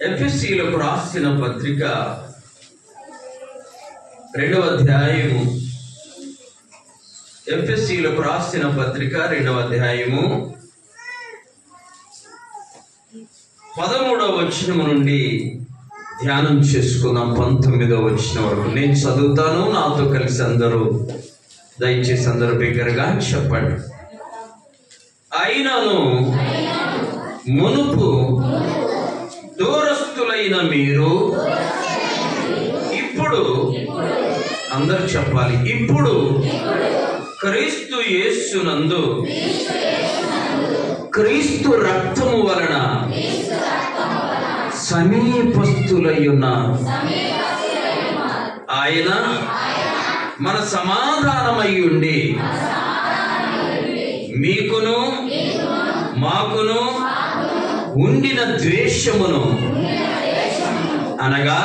ఎఫెసీయులకు రాసిన పత్రిక 2వ అధ్యాయము. ఎఫెసీయులకు రాసిన పత్రిక 2వ అధ్యాయము 13వ వచనం నుండి ధ్యానం చేసుకుందాం. 19వ వచనం వరకు నేను చదువుతాను. నాతో కలిసి అందరూ దయచేసి అందరూ బిగ్గరగా చెప్పండి. అయినను మునుపు దూరస్తులైన మీరు ఇప్పుడు, అందరూ చెప్పాలి, ఇప్పుడు క్రీస్తు యేసునందు క్రీస్తు రక్తము వలన సమీపస్తులై ఉన్నారు. ఆయన మన సమాధానమై ఉండి మీకును మాకును ఉండిన ద్వేషమును, అనగా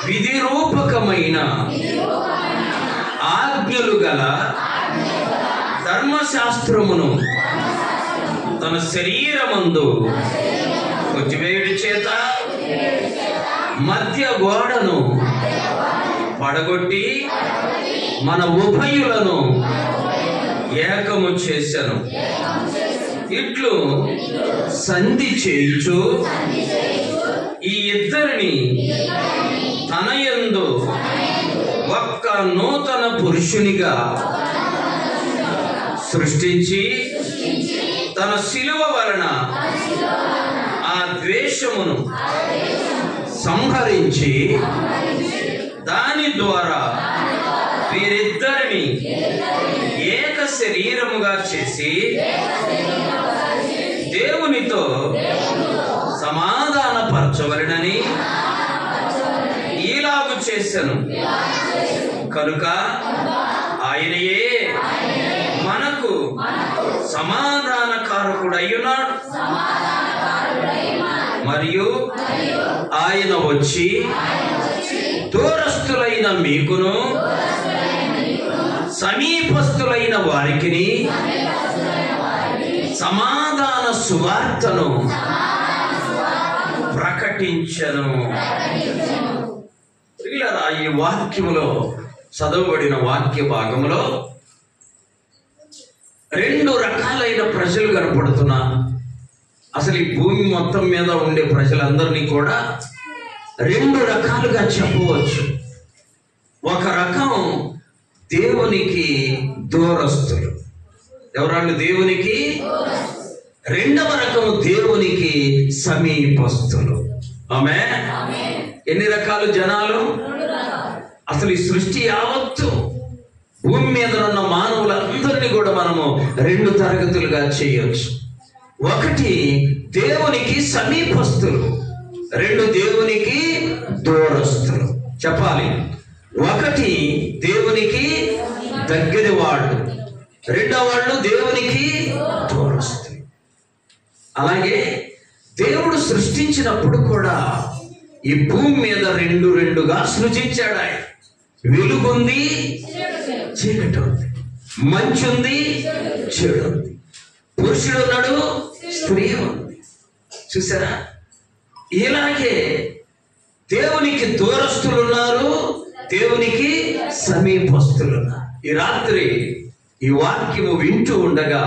విధిరూపకమైన ఆజ్ఞలు గల ధర్మశాస్త్రమును తన శరీరమందు కొట్టివేయుడి చేత మధ్య గోడను పడగొట్టి మన ఉభయులను ఏకము చేశాను. ఇట్లు సంధి చేయుచు ఈ ఇద్దరిని తన యందు ఒక్క నూతన పురుషునిగా సృష్టించి తన శిలువ వలన ఆ ద్వేషమును సంహరించి దాని ద్వారా వీరిద్దరిని ఏక శరీరముగా చేసి దేవునితో సమాధానపరచవలెనని ఈలాగు చేశాను. కనుక ఆయనయే మనకు సమాధానకారకుడయ్యున్నాడు. మరియు ఆయన వచ్చి దూరస్తులైన మీకును సమీపస్తులైన వారికి సమాధాన సువార్తను ప్రకటించను. ఈ వాక్యములో చదవబడిన వాక్య భాగంలో 2 రకాలైన ప్రజలు కనపడుతున్నా. అసలు ఈ భూమి మొత్తం మీద ఉండే ప్రజలందరినీ కూడా 2 రకాలుగా చెప్పవచ్చు. ఒక రకం దేవునికి దూరస్తులు. ఎవరాళ్ళు దేవునికి? రెండవ రకం దేవునికి సమీపస్తులు. ఆమేన్. ఎన్ని రకాలు జనాలు? అసలు ఈ సృష్టి యావత్తు భూమి మీద ఉన్న మానవులందరినీ కూడా మనము 2 తరగతులుగా చేయొచ్చు. ఒకటి దేవునికి సమీపస్తులు, 2 దేవునికి దూరస్తులు. చెప్పాలి, ఒకటి దేవునికి దగ్గర వాళ్ళు, రెండో వాళ్ళు దేవునికి దూరస్తులు. అలాగే దేవుడు సృష్టించినప్పుడు కూడా ఈ భూమి మీద 2గా సృజించాడు. ఆయన వెలుగుంది, చీకటి ఉంది, మంచి ఉంది, చెడు ఉంది, పురుషుడు ఉన్నాడు, స్త్రీ ఉంది. చూసారా? ఇలాగే దేవునికి దూరస్తులు ఉన్నారు, దేవునికి సమీపస్తులు ఉన్నారు. ఈ రాత్రి ఈ వాక్యము వింటూ ఉండగా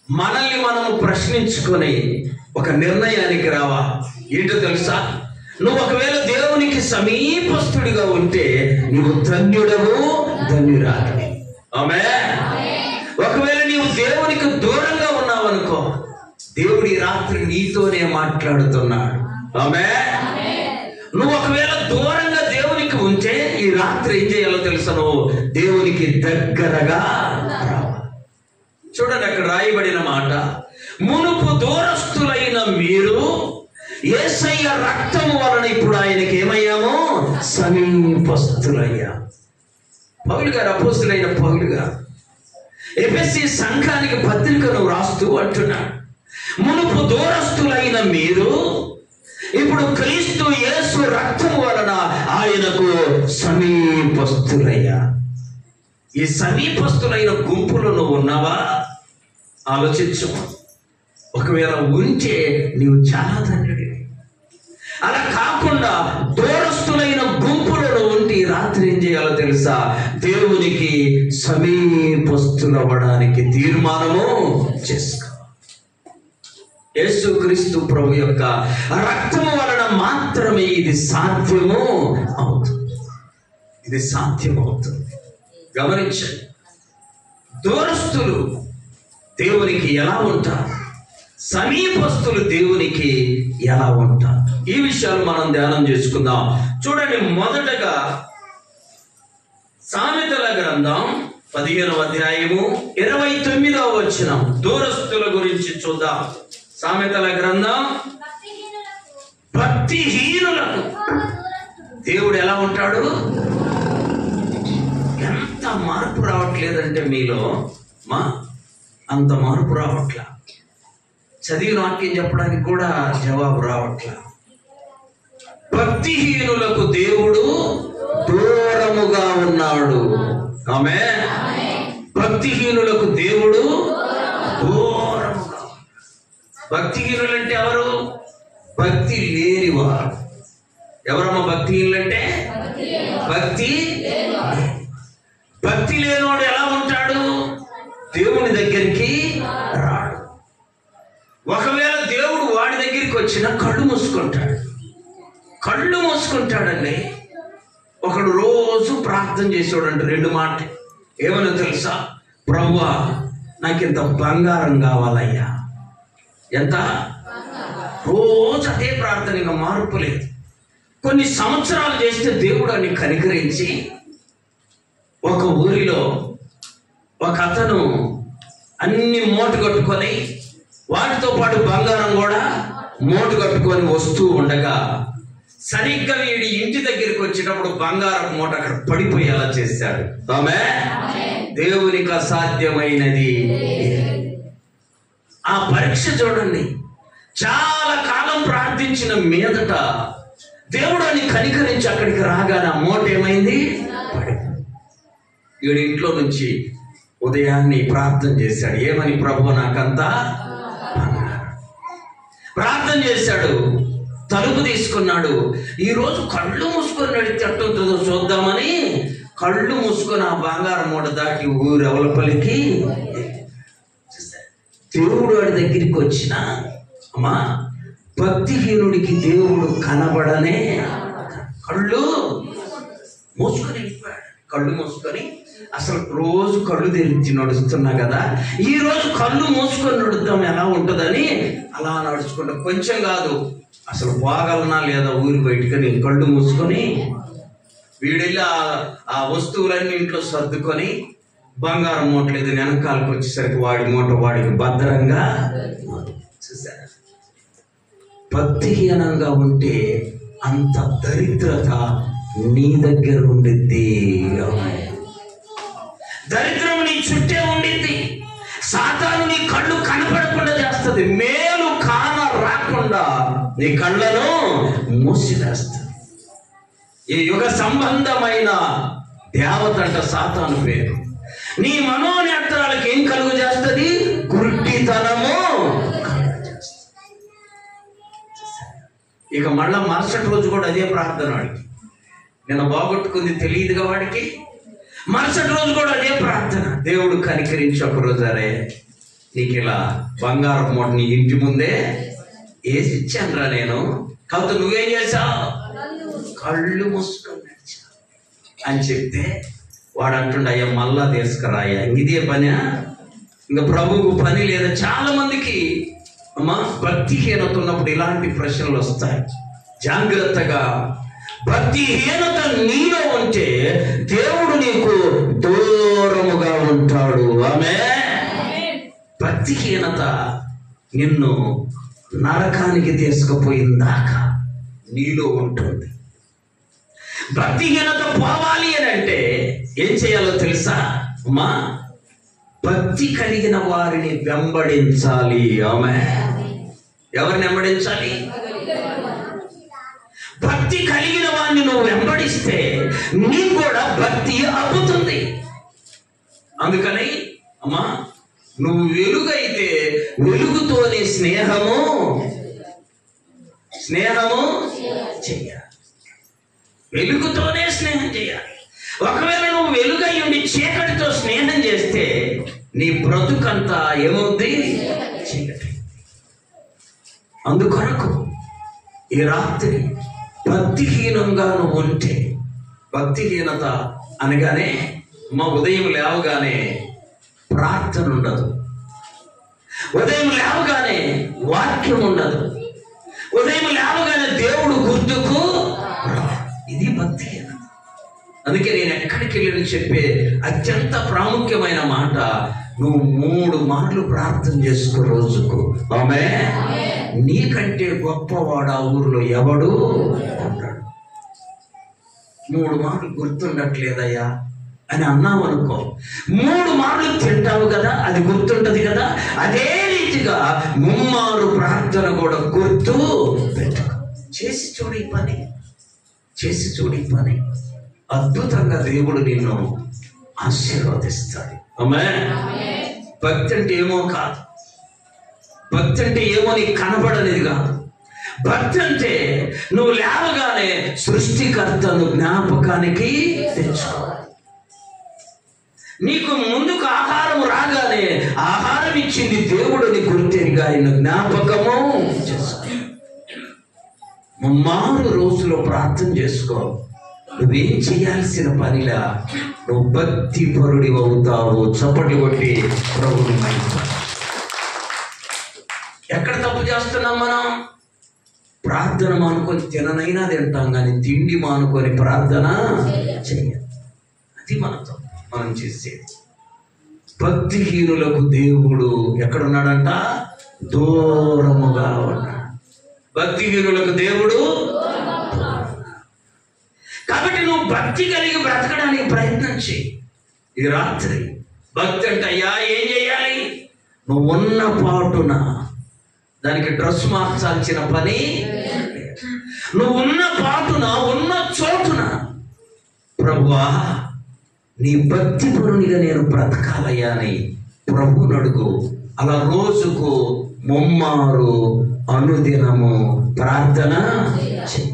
మనల్ని మనము ప్రశ్నించుకొని ఒక నిర్ణయానికి రావా. ఏంటో తెలుసా? నువ్వు ఒకవేళ దేవునికి సమీపస్తుడిగా ఉంటే నువ్వు ధన్యుడవు, ధన్యురాలివి. ఆమేన్. ఒకవేళ నీవు దేవునికి దూరంగా ఉన్నావనుకో, దేవుడు ఈ రాత్రి నీతోనే మాట్లాడుతున్నాడు. ఆమేన్. నువ్వు ఒకవేళ దూరంగా దేవునికి ఉంటే ఈ రాత్రి ఏం చేయాలో తెలుసా? నువ్వు దేవునికి దగ్గరగా రావాలి. చూడండి, అక్కడ రాయబడిన మాట, మునుపు దూరస్తులైన మీరు యేసయ్య రక్తము వలన ఇప్పుడు ఆయనకి ఏమయ్యాము? సమీపస్తులయ్యా. పౌలు గారు, అపోస్తలుడైన పౌలు గారు ఎఫెసీ సంఘానికి పత్రికను రాస్తూ అంటున్నాడు, మునుపు దూరస్తులైన మీరు ఇప్పుడు క్రీస్తు యేసు రక్తము వలన ఆయనకు సమీపస్తులయ్యా. ఈ సమీపస్తులైన గుంపులో నువ్వు ఉన్నావా? ఆలోచించు. ఒకవేళ ఉంటే నీవు చాలా ధన్యుడివి. తెలుసా? దేవునికి సమీపస్తులవ్వడానికి తీర్మానము చేసుకో. యేసుక్రీస్తు ప్రభు యొక్క రక్తము వలన మాత్రమే ఇది సాధ్యము అవుతుంది. ఇది సాధ్యమవుతుంది. గమనించండి, దూరస్తులు దేవునికి ఎలా ఉంటారు, సమీపస్తులు దేవునికి ఎలా ఉంటారు, ఈ విషయాలు మనం ధ్యానం చేసుకుందాం. చూడండి, మొదటగా సామెతల గ్రంథం 15వ అధ్యాయము 29వ వచనం, దూరస్తుల గురించి చూద్దాం. సామెతల గ్రంథం, భక్తిహీనులకు దేవుడు ఎలా ఉంటాడు? ఎంత మార్పు రావట్లేదంటే మీలో అంత మార్పు రావట్లా. చదివిన వాక్యం చెప్పడానికి కూడా జవాబు రావట్లా. భక్తిహీనులకు దేవుడు దూరముగా ఉన్నాడు. ఆమేన్. భక్తిహీనులకు దేవుడు దూరముగా. భక్తిహీనులంటే ఎవరు? భక్తి లేనివారు. ఎవరమ్మా భక్తిహీనులంటే? భక్తి లేనివాడు ఎలా ఉంటాడు? దేవుని దగ్గరికి రాడు. ఒకవేళ దేవుడు వాడి దగ్గరికి వచ్చినా కళ్ళు మూసుకుంటాడండి. ఒకడు రోజు ప్రార్థన చేసేవాడంట 2 మాటలు. ఏమన్నా తెలుసా? ప్రభువా, నాకింత బంగారం కావాలయ్యా. ఎంత? రోజు అదే ప్రార్థన, ఇంకా మార్పు లేదు. కొన్ని సంవత్సరాలు చేస్తే దేవుడు అని కనికరించి ఒక ఊరిలో ఒక అతను అన్ని మూట కట్టుకొని, వాటితో పాటు బంగారం కూడా మూట కట్టుకొని వస్తూ ఉండగా సరిగ్గా వీడి ఇంటి దగ్గరికి వచ్చేటప్పుడు బంగారం మూట అక్కడ పడిపోయేలా చేశాడు. ఆమేన్. దేవునికి అసాధ్యమైనది. ఆ పరీక్ష చూడండి. చాలా కాలం ప్రార్థించిన మీదట దేవుడు అని కనికరించి అక్కడికి రాగానే ఆ మూట ఏమైంది? వీడి ఇంట్లో నుంచి ఉదయాన్నే ప్రార్థన చేశాడు. ఏమని? ప్రభు, నాకంతా ప్రార్థన చేశాడు. తలుపు తీసుకున్నాడు. ఈరోజు కళ్ళు మూసుకొని నడిచి ఎట్టుంటుందో చూద్దామని కళ్ళు మూసుకొని ఆ బంగారం మూట దాటి ఊరు ఎవలపల్లికి దేవుడు వాడి దగ్గరికి వచ్చిన అమ్మా, భక్తిహీనుడికి దేవుడు కనబడనే. కళ్ళు మూసుకొని వెళ్ళిపోయాడు. కళ్ళు మూసుకొని, అసలు రోజు కళ్ళు తెరిచి నడుస్తున్నా కదా, ఈ రోజు కళ్ళు మూసుకొని నడుద్దాం ఎలా ఉంటుందని అలా నడుచుకుంటా, కొంచెం కాదు అసలు పోగలనా లేదా ఊరి బయటకని కళ్ళు మూసుకొని వీడెళ్ళి ఆ వస్తువులన్నీ ఇంట్లో సర్దుకొని బంగారం మూట లేదు వెనకాలకు వచ్చేసరికి వాడి మూట వాడికి భద్రంగా. చూసారా? భక్తిహీనంగా ఉంటే అంత దరిద్రత నీ దగ్గర ఉండిద్ది. దరిద్రం నీ చుట్టే ఉండిద్ది. సాతాను నీ కళ్ళు కనపడకుండా చేస్తుంది. మేలు కాన రాకుండా నీ కళ్ళను మూసివేస్తుంది. ఈ యుగ సంబంధమైన దేవత అంట సాతాను పేరు. నీ మనోనేత్రాలకు ఏం కలుగు చేస్తుంది? గుడ్డితనము. ఇక మళ్ళా మరుసటి రోజు కూడా అదే ప్రార్థన. వాడికి నేను బాగొట్టుకుంది తెలియదుగా వాడికి. మరుసటి రోజు కూడా అదే ప్రార్థన. దేవుడు కనికరించి ఒక రోజు, అరే నీకు ఇలా బంగారం మూట నీ ఇంటి ముందే వేసి ఇచ్చానురా నేను, కాకపోతే నువ్వేం చేశావు? కళ్ళు మూసుకొని నడిచా అని చెప్తే వాడు అంటుండ, అయ్యా మళ్ళా తీసుకురాయ్యా, ఇదే పని, ఇంకా ప్రభువుకు పని లేదా. చాలా మందికి అమ్మా భక్తిహీనత ఉన్నప్పుడు ఇలాంటి ప్రశ్నలు వస్తాయి. జాగ్రత్తగా. భక్తిహీనత నీలో ఉంటే దేవుడు నీకు దూరముగా ఉంటాడు. ఆమేన్. భక్తిహీనత నిన్ను నరకానికి తీసుకుపోయిందాకా నీలో ఉంటుంది. భక్తిహీనత పోవాలి అని అంటే ఏం చేయాలో తెలుసా అమ్మా? భక్తి కలిగిన వారిని వెంబడించాలి. ఆమేన్. ఎవరిని వెంబడించాలి? భక్తి కలిగిన వారిని నువ్వు వెంబడిస్తే నీకు కూడా భక్తి అబ్బుతుంది. అందుకని అమ్మా, నువ్వు వెలుగైతే వెలుగుతోనే స్నేహము చేయాలి. వెలుగుతోనే స్నేహం చేయాలి. ఒకవేళ నువ్వు వెలుగై ఉండి చీకటితో స్నేహం చేస్తే నీ బ్రతుకంతా ఏమవుద్ది? చీకటి. అందుకొరకు ఈ రాత్రి భక్తిహీనంగా నువ్వు ఉంటే, భక్తిహీనత అనగానే మా ఉదయం లేవగానే ప్రార్థన ఉండదు, ఉదయం లేవగానే వాక్యం ఉండదు, ఉదయం లేవగానే దేవుడు గుర్తుకు, ఇది భక్తిహీనత. అందుకే నేను ఎక్కడికి వెళ్ళి చెప్పే అత్యంత ప్రాముఖ్యమైన మాట, నువ్వు 3 మార్లు ప్రార్థన చేసుకో రోజుకు. ఆమేన్. నీకంటే గొప్పవాడు ఆ ఊరిలో ఎవడు ఉంటాడు. 3 మార్లు గుర్తుండట్లేదయ్యా అని అన్నావు అనుకో, 3 మార్లు తింటావు కదా, అది గుర్తుంటది కదా. అదే రీతిగా 3 మార్లు ప్రార్థన కూడా గుర్తు పెట్టుకో. చేసి చూడు ఈ పని, చేసి చూడు ఈ పని. అద్భుతంగా దేవుడు నిన్ను ఆశీర్వదిస్తాడు. ఆమేన్. భక్తి అంటే ఏమో కాదు, భక్తి అంటే ఏమో నీకు కనబడలేదు కాదు. భక్తి అంటే నువ్వు లేవగానే సృష్టికర్తను జ్ఞాపకానికి తెచ్చుకోవాలి. నీకు ముందుకు ఆహారం రాగానే ఆహారం ఇచ్చింది దేవుడిని గుర్తెరిగి ఆయన జ్ఞాపకము చేసుకో. 3 రోజులు ప్రార్థన చేసుకో. నువ్వేం చేయాల్సిన పనిలా నువ్వు భక్తి పరుడి అవుతావు. చప్పటి కొట్టి ప్రభుని మహిమపరచు. ఎక్కడ తప్పు చేస్తున్నాం మనం? ప్రార్థన మానుకొని తిననైనా తింటాం, కానీ తిండి మానుకొని ప్రార్థన చెయ్యాలి. అది మనం చేసేది. భక్తిహీనులకు దేవుడు ఎక్కడున్నాడంట? దూరముగా ఉన్నాడు. భక్తిహీనులకు దేవుడు. కాబట్టి నువ్వు భక్తి కలిగి బ్రతకడానికి ప్రయత్నం చేయి. ఈ రాత్రి భక్తి అంటే అయ్యా ఏం చేయాలి? నువ్వు ఉన్న పాటున దానికి డ్రెస్ మార్చాల్సిన పని. నువ్వు ఉన్న పాటున ఉన్న చోటున ప్రభువా నీ భక్తి పరునిగా నేను బ్రతకాలయ్యా అని ప్రభువుని అడుగు. అలా రోజుకు 3 మార్లు అనుదినము ప్రార్థన చెయ్యి.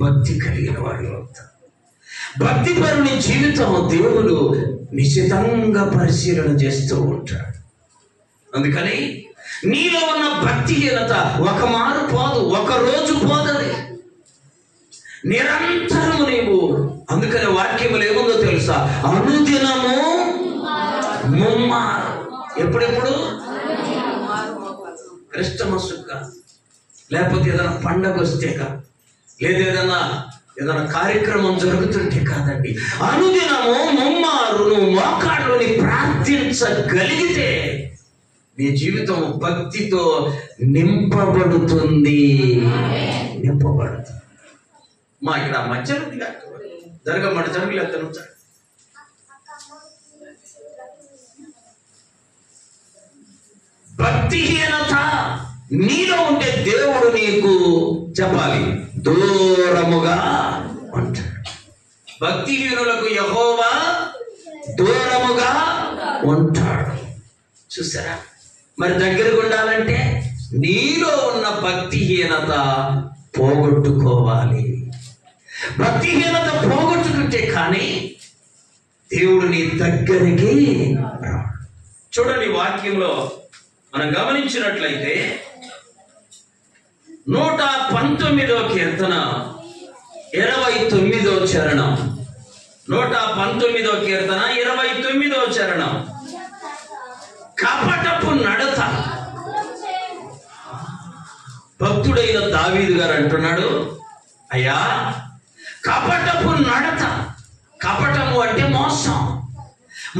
భక్తి కలిగిన వాడు అవుతాడు. భక్తి పరుని జీవితం దేవుడు నిశ్చితంగా పరిశీలన చేస్తూ ఉంటాడు. అందుకని నీలో ఉన్న భక్తిహీనత ఒక మారు పోదు, ఒక రోజు పోదది, నిరంతరము నీవు. అందుకని వాక్యములు ఏముందో తెలుసా? అనుదినము 3 మార్లు. ఎప్పుడెప్పుడు? క్రిస్టమస్ లేకపోతే ఏదైనా పండగ వస్తే కాదు, లేదా ఏదైనా కార్యక్రమం జరుగుతుంటే కాదండి. అనుదినము 3 మార్లు నువ్వు మోకాళ్ళుని ప్రార్థించగలిగితే నీ జీవితం భక్తితో నింపబడుతుంది. మా ఇక్కడ మధ్యలో జరగమాట జరగలేదు. భక్తిహీనత నీలో ఉంటే దేవుడు నీకు చెప్పాలి దూరముగా ఉంటాడు. భక్తిహీనులకు యెహోవా దూరముగా ఉంటాడు. చూసారా? మరి దగ్గరకు ఉండాలంటే నీలో ఉన్న భక్తిహీనత పోగొట్టుకోవాలి. భక్తిహీనత పోగొట్టుకుంటే కానీ దేవుడు నీ దగ్గరికి రాడు. చూడండి వాక్యంలో మనం గమనించినట్లయితే 119వ కీర్తన 29వ చరణం. 119వ కీర్తన 29వ చరణం. కపటపు నడత. భక్తుడైన దావీదు గారు అంటున్నాడు, అయ్యా కపటపు నడత. కపటము అంటే మోసం.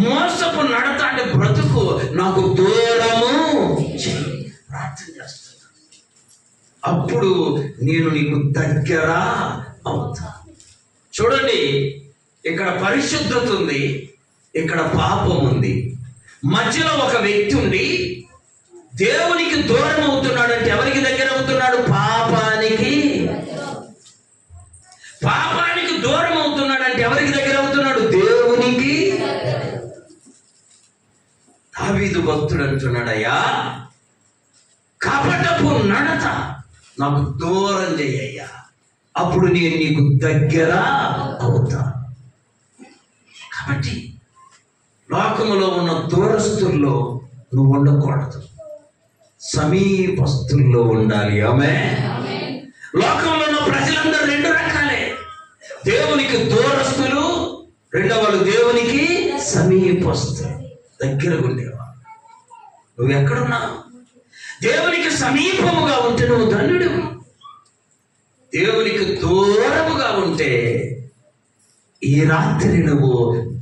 మోసపు నడత అంటే బ్రతుకు నాకు దూరము చెయ్యి. ప్రార్థన చేస్తున్నా, అప్పుడు నేను నీకు దగ్గర అవుతా. చూడండి, ఇక్కడ పరిశుద్ధత ఉంది, ఇక్కడ పాపం ఉంది. మధ్యలో ఒక వ్యక్తి ఉండి దేవునికి దూరం అవుతున్నాడు. అంటే ఎవరికి దగ్గర అవుతున్నాడు? పాపానికి. పాపానికి దూరం అవుతున్నాడు అంటే ఎవరికి దగ్గర అవుతున్నాడు? దేవునికి. దావీదు భక్తుడు అంటున్నాడు, అయ్యా కపటపు నడత నాకు దూరం చెయ్యయ్యా. అప్పుడు నేను నీకు దగ్గర అవుతా. కాబట్టి లోకములో ఉన్న దూరస్తుల్లో నువ్వు ఉండకూడదు, సమీపస్తుల్లో ఉండాలి. ఆమేన్. లోకంలో ఉన్న ప్రజలందరూ రెండు రకాలే, దేవునికి దూరస్తులు, రెండవ వాళ్ళు దేవునికి సమీపస్తులు, దగ్గరగా ఉండేవాళ్ళు. నువ్వు ఎక్కడున్నావు? దేవునికి సమీపముగా ఉంటే నువ్వు ధన్యుడు. దేవునికి దూరముగా ఉంటే ఈ రాత్రి నువ్వు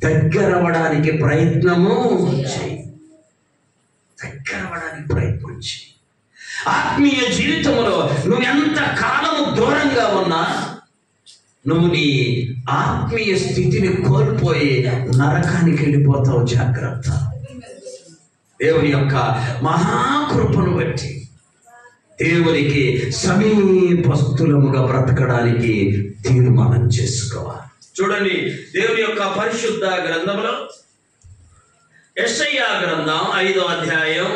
దగ్గరవడానికి ప్రయత్నము చేయి. దగ్గరవడానికి ప్రయత్నం చేయి. ఆత్మీయ జీవితంలో నువ్వు ఎంత కాలము దూరంగా ఉన్నా నువ్వు నీ ఆత్మీయ స్థితిని కోల్పోయి నరకానికి వెళ్ళిపోతావు. జాగ్రత్త. దేవుని యొక్క మహాకృపను బట్టి దేవునికి సమీపస్తులముగా బ్రతకడానికి తీర్మానం చేసుకోవాలి. చూడండి, దేవుని యొక్క పరిశుద్ధ గ్రంథంలో యెషయా గ్రంథం 5వ అధ్యాయం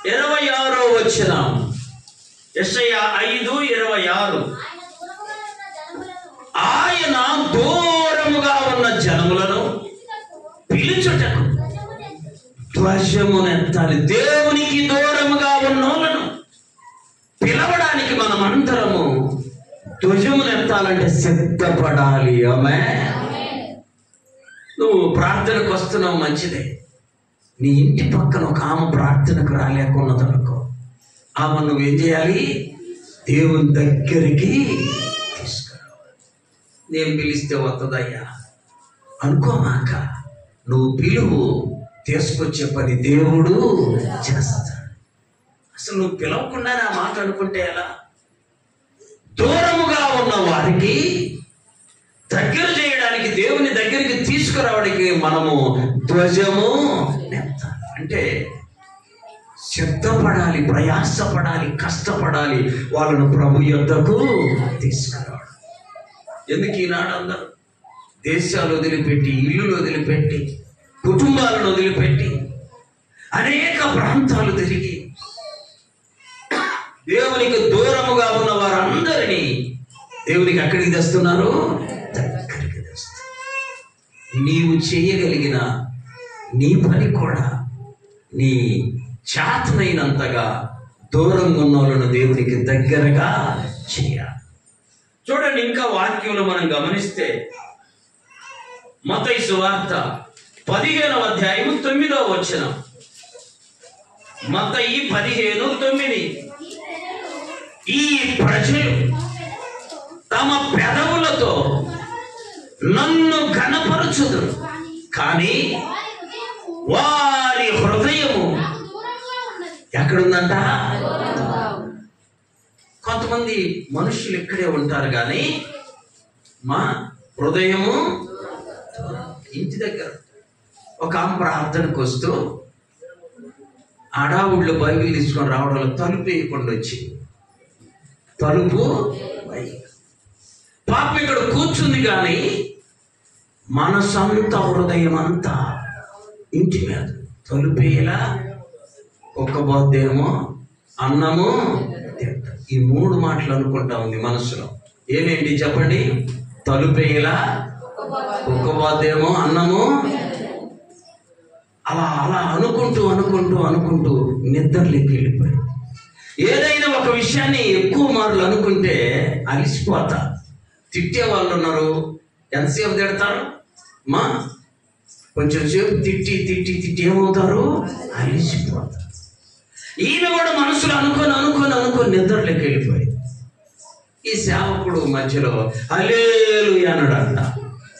26వ వచనం. యెషయా 5:26. ఆయన దూరముగా ఉన్న జనములను పిలుచుటకు ధ్వజమునెత్తాలి. దేవునికి దూరముగా ఉన్నోళ్ళను పిలవడానికి మనం అందరము ధ్వజమునెత్తాలంటే సిద్ధపడాలి. ఆమేన్. నువ్వు ప్రార్థనకు వస్తున్నావు, మంచిదే. నీ ఇంటి పక్కన ఒక ఆమె ప్రార్థనకు రాలేకున్నదనుకో, ఆమె నువ్వేం చేయాలి? దేవుని దగ్గరికి తీసుకురావాలి. నేను పిలిస్తే వస్తుందయ్యా అనుకోమాక, నువ్వు పిలువు, తీసుకొచ్చే పని దేవుడు చేస్తాడు. అసలు నువ్వు పిలవకుండానే ఆ మాట అనుకుంటే ఎలా? దూరముగా ఉన్న వారికి దగ్గర చేయడానికి, దేవుని దగ్గరికి తీసుకురావడానికి మనము ధ్వజము నెత్తాలి. అంటే సిద్ధపడాలి, ప్రయాసపడాలి, కష్టపడాలి, వాళ్ళను ప్రభు యొద్దకు తీసుకురావడం. ఎందుకు ఈనాడు అందరూ దేశాలు వదిలిపెట్టి, ఇల్లులు వదిలిపెట్టి, కుటుంబాలను వదిలిపెట్టి అనేక ప్రాంతాలు తిరిగి దేవునికి దూరముగా ఉన్న వారందరినీ దేవునికి ఎక్కడికి తెస్తున్నారు? దగ్గరికి తెస్తున్నారు. నీవు చేయగలిగిన నీ పని కూడా నీ చేతనైనంతగా దూరంగా ఉన్న వాళ్ళను దేవునికి దగ్గరగా చేయాలి. చూడండి, ఇంకా వాక్యంలో మనం గమనిస్తే మత్తయి సువార్త 15వ అధ్యాయం 9వ వచనం. మత్తయి 15:9. ఈ ప్రజలు తమ పెదవులతో నన్ను ఘనపరచుదురు, కానీ వారి హృదయము ఎక్కడుందంట? కొంతమంది మనుషులు ఇక్కడే ఉంటారు, కానీ మా హృదయము ఇంటి దగ్గర. ఒక ఆమె ప్రార్థనకు వస్తూ అడావుళ్ళు బైబిల్ తీసుకొని రావడంలో తలుపు వేయకుండా వచ్చింది. తలుపు పాపం ఇక్కడ కూర్చుంది, కానీ మనసంతా హృదయం అంతా ఇంటి మీద. తలుపేలా ఒక్కబోద్దేమో అన్నము తింట. ఈ 3 మాటలు అనుకుంటా ఉంది మనసులో. ఏమేంటి చెప్పండి? తలుపేలా, ఒక్కబోద్దేమో, అన్నము. అలా అలా అనుకుంటూ అనుకుంటూ అనుకుంటూ నిద్రలోకి వెళ్ళిపోయి, ఏదైనా ఒక విషయాన్ని ఎక్కువ మార్లు అనుకుంటే అలిసిపోతా. తిట్టే వాళ్ళు ఉన్నారు, ఎంతసేపు తిడతారు? మా కొంచెం సేపు తిట్టి తిట్టి తిట్టి ఏమవుతారు? అలిసిపోతారు. ఈయన కూడా మనసులో అనుకొని అనుకొని అనుకొని నిద్రలోకి వెళ్ళిపోయి, ఈ సేవకుడు మధ్యలో హల్లెలూయా అన్నాడంట.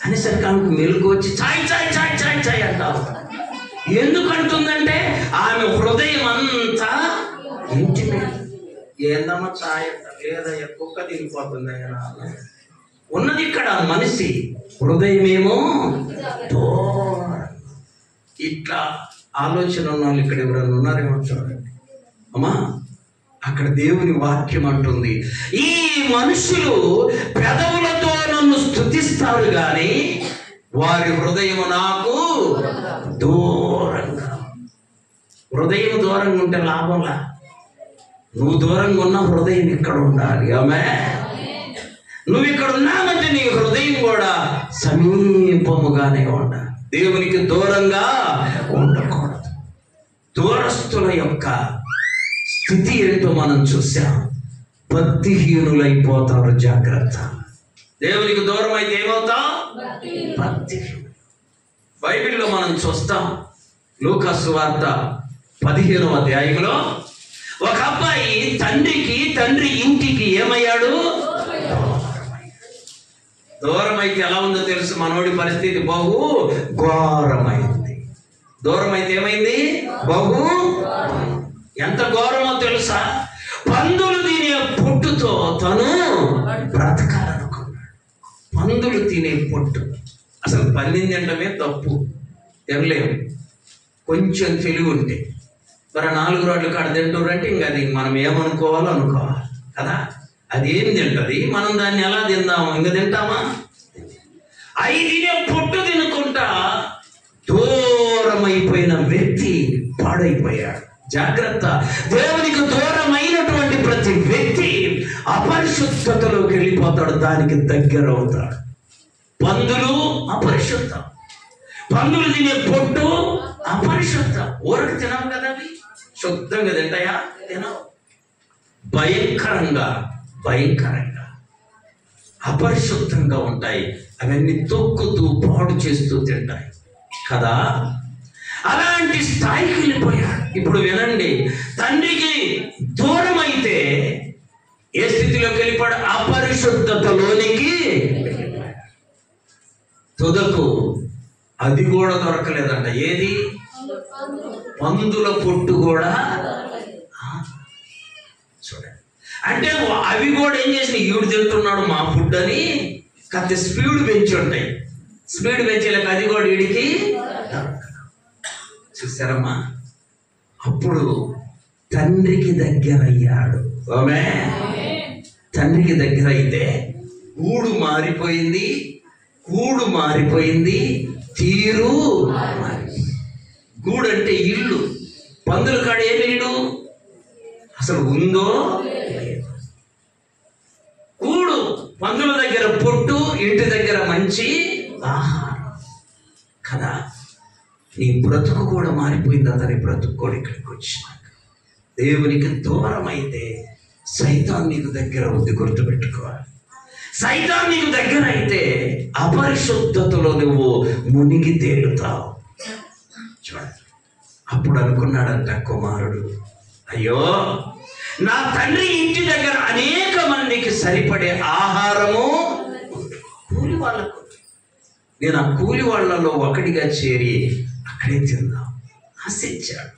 అనేసరికి ఆమెకు మెలుగు వచ్చి చాయ్ చాయ్ చాయ్ చాయ్ చాయ్ అంటారు. ఎందుకంటుందంటే ఆమె హృదయం అంతా ఇంటి మీద. ఏందమ్మా చాయ్ అంట? లేదయ్యా, కుక్క తిరిగిపోతుంది. ఉన్నది ఇక్కడ మనిషి, హృదయమేమో దూరం. ఇట్లా ఆలోచన ఉన్న వాళ్ళు ఇక్కడ ఎవరైనా ఉన్నారేమో చూడండి. అమ్మా, అక్కడ దేవుని వాక్యం అంటుంది, ఈ మనుషులు పెదవులతో నన్ను స్తుతిస్తారు, కానీ వారి హృదయము నాకు దూరంగా. హృదయం దూరంగా ఉంటే లాభంలా. నువ్వు దూరంగా ఉన్న హృదయం ఇక్కడ ఉండాలి. ఆమె నువ్వు ఇక్కడ ఉన్నావంటే నీ హృదయం కూడా సమీపముగానే ఉండాలి. దేవునికి దూరంగా ఉండకూడదు. దూరస్తుల యొక్క స్థితి ఏంటో మనం చూసాం. భక్తిహీనులైపోతారు. జాగ్రత్త. దేవునికి దూరం అయితే ఏమవుతాం? భక్తిహీనులు. బైబిల్లో మనం చూస్తాం. లూకా సువార్త 15వ అధ్యాయంలో ఒక అబ్బాయి తండ్రి ఇంటికి ఏమయ్యాడు? దూరం అయితే ఎలా ఉందో తెలుసు. మనోడి పరిస్థితి బహు ఘోరమైంది. దూరం అయితే ఏమైంది? బహు. ఎంత ఘోరమో తెలుసా? పందులు తినే పొట్టుతో తను బ్రతకాలనుకున్నాడు. పందులు తినే పొట్టు. అసలు పందిని తినడమే తప్పు, తినలేము. కొంచెం తెలివి ఉంటే మరి 4 రోడ్లు కాడ తింటారంటే ఇంకా అది మనం ఏమనుకోవాలో అనుకోవాలి కదా. అది ఏం తింటది, మనం దాన్ని ఎలా తిందాము? ఇంకా తింటామా? అవి తినే పొట్టు తినుకుంటా దూరమైపోయిన వ్యక్తి పాడైపోయాడు. జాగ్రత్త. దేవునికి దూరమైనటువంటి ప్రతి వ్యక్తి అపరిశుద్ధతలోకి వెళ్ళిపోతాడు. దానికి దగ్గర అవుతాడు. పందులు అపరిశుద్ధం, పందులు తినే పొట్టు అపరిశుద్ధం. ఊరకు తినవు కదా, అవి శుద్ధంగా తింటాయా? తినవు. భయంకరంగా అపరిశుద్ధంగా ఉంటాయి. అవన్నీ తొక్కుతూ పాడు చేస్తూ తింటాయి కదా. అలాంటి స్థాయికి వెళ్ళిపోయాడు. ఇప్పుడు వినండి, తండ్రికి దూరం అయితే ఏ స్థితిలోకి వెళ్ళిపోయాడు? అపరిశుద్ధతలోనికి. తుదకు అది కూడా దొరకలేదంట. ఏది? పందుల పొట్టు కూడా. చూడండి, అంటే అవి కూడా ఏం చేసిన, ఈడు తింటున్నాడు మా ఫుడ్ అని కాస్త స్పీడ్ పెంచి ఉంటాయి. స్పీడ్ పెంచేలాక అది కూడా వీడికి. చూసారమ్మా, అప్పుడు తండ్రికి దగ్గర అయ్యాడు. తండ్రికి దగ్గర అయితే గూడు మారిపోయింది, తీరు. గూడు అంటే ఇల్లు. పందుల కాడ ఏమి ఇల్లు అసలు ఉందో? గూడు, పందుల దగ్గర పొట్టు, ఇంటి దగ్గర మంచి ఆహారం కదా. నీ బ్రతుకు కూడా మారిపోయింది. అతని బ్రతుకు కూడా ఇక్కడికి వచ్చినాక దేవునికి దూరం అయితే సైతాన్ నీకు దగ్గర ఉంది. గుర్తుపెట్టుకోవాలి. సైతాన్ నీకు దగ్గర అయితే అపరిశుద్ధతలో నువ్వు మునిగి తేలుతావు. చూడండి, అప్పుడు అనుకున్నాడంట కుమారుడు, అయ్యో నా తండ్రి ఇంటి దగ్గర అనేక మందికి సరిపడే ఆహారము కూలి వాళ్ళకు, నేను ఆ కూలి వాళ్ళలో ఒకటిగా చేరి అక్కడే తిందాం ఆశించాడు.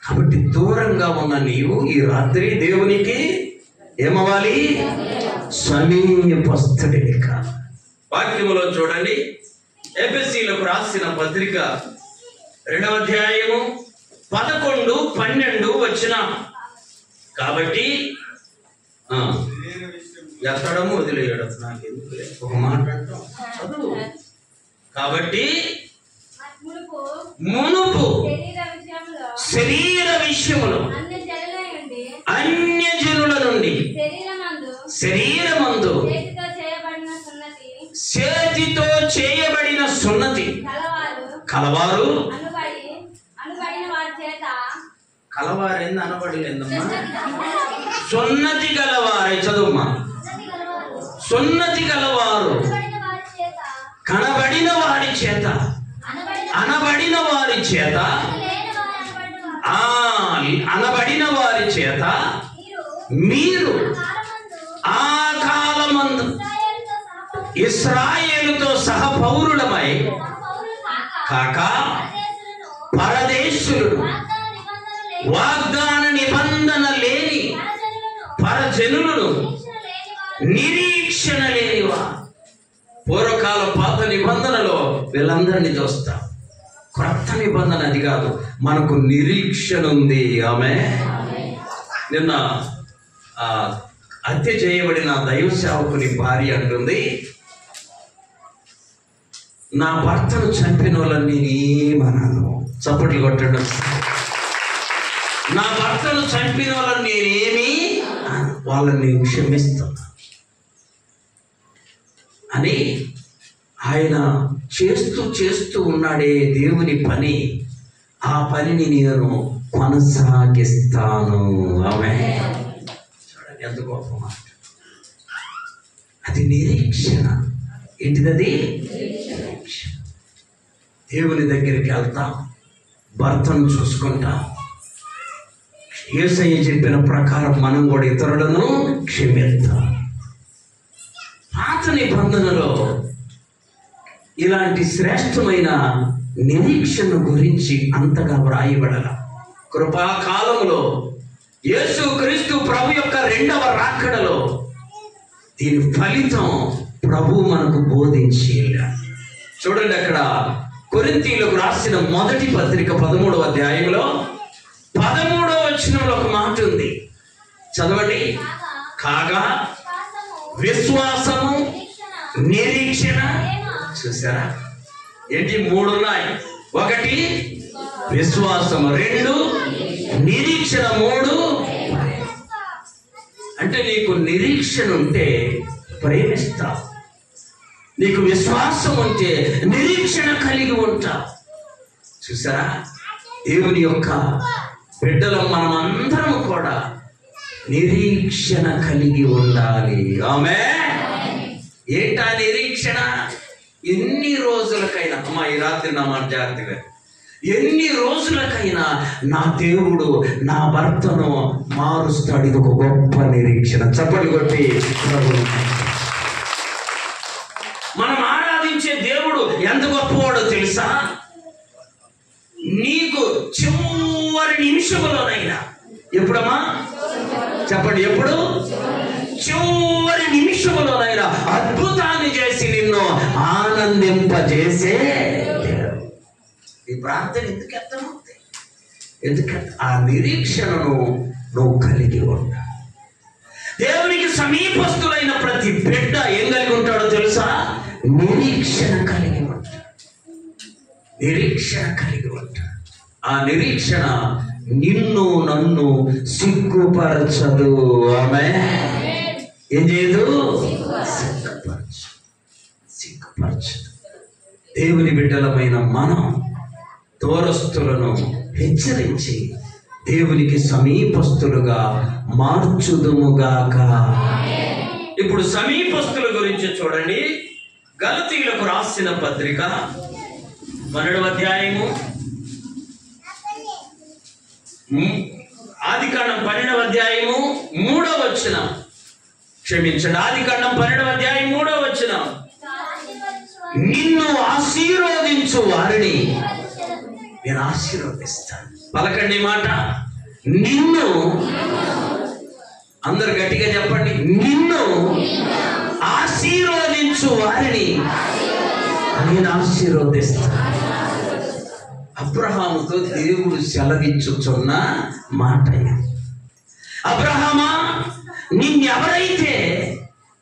కాబట్టి దూరంగా ఉన్న నీవు ఈ రాత్రి దేవునికి ఏమవ్వాలి? సమీపస్థుడివి కావాలి. వాక్యములో చూడండి, ఎఫెసీయులకు రాసిన పత్రిక 2వ అధ్యాయము 11, 12 వచనం. కాబట్టి ఎక్కడము వదిలేయడం నాకెందుకు, ఒక మాట చదువు. కాబట్టి మునుపు శరీర విషయములో అన్యజనుల నుండి శరీరమందు చేతితో చేయబడిన సున్నతి కలవారు కలవారేంది అనబడలేదమ్మా. సున్నతి గలవారై చదువుమా. సున్నతి గలవారు కనబడిన వారి చేత అనబడిన వారి చేత అనబడిన వారి చేత మీరు ఆ కాలమందు ఇశ్రాయేలుతో సహపౌరులమై కాక పరదేశులు వాగ్దాన నిబంధన లేని పరజనులను నిరీక్షణ లేనివా. పూర్వకాల పాత నిబంధనలో వీళ్ళందరినీ చూస్తాం. క్రొత్త నిబంధన అది కాదు, మనకు నిరీక్షణ ఉంది. ఆమె నిన్న హత్య చేయబడిన దైవ సేవకుని భార్య అంటుంది, నా భర్తను చంపిన వాళ్ళని నేనేమన్నాను. చప్పట్లు కొట్టడం. నా భర్తను చంపిన వాళ్ళని నేనేమి వాళ్ళని క్షమిస్తున్నా. అని ఆయన చేస్తూ ఉన్నాడే దేవుని పని. ఆ పనిని నేను కొనసాగిస్తాను. ఆమేన్. చూడండి ఎంత గొప్ప మాట. అది నిరీక్షణ. ఏంటిదది? దేవుని దగ్గరికి వెళ్తాం, భర్తను చూసుకుంటాం. యేసయ్య చెప్పిన ప్రకారం మనం కూడా ఇతరులను క్షమిద్దాం. పాత నిబంధనలో ఇలాంటి శ్రేష్టమైన నిరీక్షణ గురించి అంతగా వ్రాయబడాల. కృపాకాలంలో యేసు క్రీస్తు ప్రభు యొక్క రెండవ రాకడలో దీని ఫలితం ప్రభు మనకు బోధించి. చూడండి, అక్కడ కొరింథీయులకు రాసిన మొదటి పత్రిక 13వ అధ్యాయంలో 13వ వచనంలో ఒక మాట ఉంది. చదవండి. కాగా విశ్వాసము, నిరీక్షణ. చూసారా? ఏంటి? 3 ఉన్నాయి. 1 విశ్వాసము, 2 నిరీక్షణ, 3 అంటే నీకు నిరీక్షణ ఉంటే ప్రేమిస్తావు, నీకు విశ్వాసం ఉంటే నిరీక్షణ కలిగి ఉంటావు. చూసారా? దేవుని యొక్క బిడ్డలు మనమందరం కూడా నిరీక్షణ కలిగి ఉండాలి. ఆమేన్. ఏంటా నిరీక్షణ? ఎన్ని రోజులకైనా, అమ్మా ఈ రాత్రి నా మాట జాగ్రత్తగా, ఎన్ని రోజులకైనా నా దేవుడు నా భర్తను మారుస్తాడు. ఇది ఒక గొప్ప నిరీక్షణ. చప్పట్లు కొట్టి మనం ఆరాధించే దేవుడు ఎంత గొప్పవాడో తెలుసా? నీకు చివరి నిమిషంలోనైనా, ఎప్పుడమ్మా చెప్పండి, ఎప్పుడు? చివరి నిమిషంలోనైనా అద్భుతాన్ని చేసి నిన్ను ఆనందింపజేసే ఈ ప్రార్థన ఎందుకు అర్థమవుతాయి? ఎందుకంటే ఆ నిరీక్షణను నువ్వు కలిగి ఉంటా. దేవునికి సమీపస్తులైన ప్రతి బిడ్డ ఏం కలిగి ఉంటాడో తెలుసా? నిరీక్షణ కలిగి ఉంటాడు. నిరీక్షణ కలిగి ఉంటాడు. ఆ నిరీక్షణ నిన్ను నన్ను సిగ్గుపరచదు. ఆమేన్. ఏం చేయదు? సిగ్గుపరచదు. దేవుని బిడ్డలమైన మనం దూరస్తులను హెచ్చరించి దేవునికి సమీపస్తులుగా మార్చుదుముగాక. ఇప్పుడు సమీపస్తుల గురించి చూడండి. గలతీయులకు రాసిన పత్రిక 12వ అధ్యాయము, ఆదికాండం 12వ అధ్యాయము 3వ వచనం. క్షమించండి, ఆదికాండం 12వ అధ్యాయం 3వ వచనం. నిన్ను ఆశీర్వదించు వారిని నేను ఆశీర్వదిస్తాను. పలకండి మాట. నిన్ను, అందరు గట్టిగా చెప్పండి, నిన్ను ఆశీర్వదించు వారిని నేను ఆశీర్వదిస్తాను. అబ్రహాముతో దేవుడు సెలవిచ్చుచున్న మాట. అబ్రహామా, నిన్నెవరైతే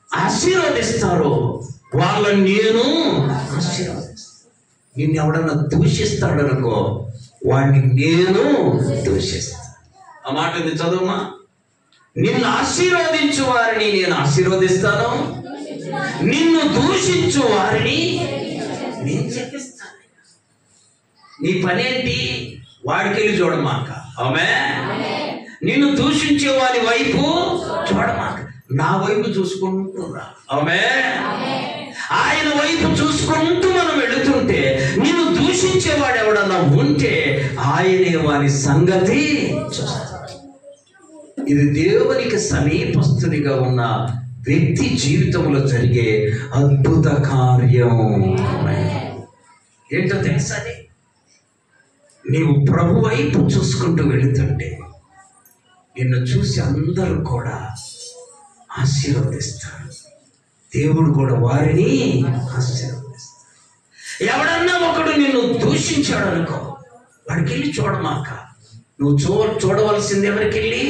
ఆశీర్వదిస్తారో వాళ్ళని నేను ఆశీర్వదిస్తాను. నిన్నెవడన్నా దూషిస్తాడనుకో వాడిని నేను దూషిస్తాను. ఆ మాట ఉంది, చదువుమా. నిన్ను ఆశీర్వదించు వారిని నేను ఆశీర్వదిస్తాను, నిన్ను దూషించు వారిని నేను శపిస్తాను. నీ పనేంటి? వాడికెళ్ళి చూడమాక. ఆమేన్. నిన్ను దూషించే వారి వైపు చూడమాక, నా వైపు చూసుకుంటురా. ఆమేన్. ఆయన వైపు చూసుకుంటూ మనం వెళుతుంటే నిన్ను దూషించేవాడు ఎవడన్నా ఉంటే ఆయనే వారి సంగతి చూస్తాడు. ఇది దేవునికి సమీపస్తునిగా ఉన్న వ్యక్తి జీవితంలో జరిగే అద్భుత కార్యం. ఏంటో తెలుసా? నీవు ప్రభు వైపు చూసుకుంటూ వెళుతుంటే నిన్ను చూసి అందరూ కూడా ఆశీర్వదిస్తారు. దేవుడు కూడా వారిని ఆశీర్వదిస్తాడు. ఎవడన్నా ఒకడు నిన్ను దూషించాడు అనుకో, వాడికి వెళ్ళి చూడమాక. నువ్వు చూడవలసింది ఎవరికి వెళ్ళి?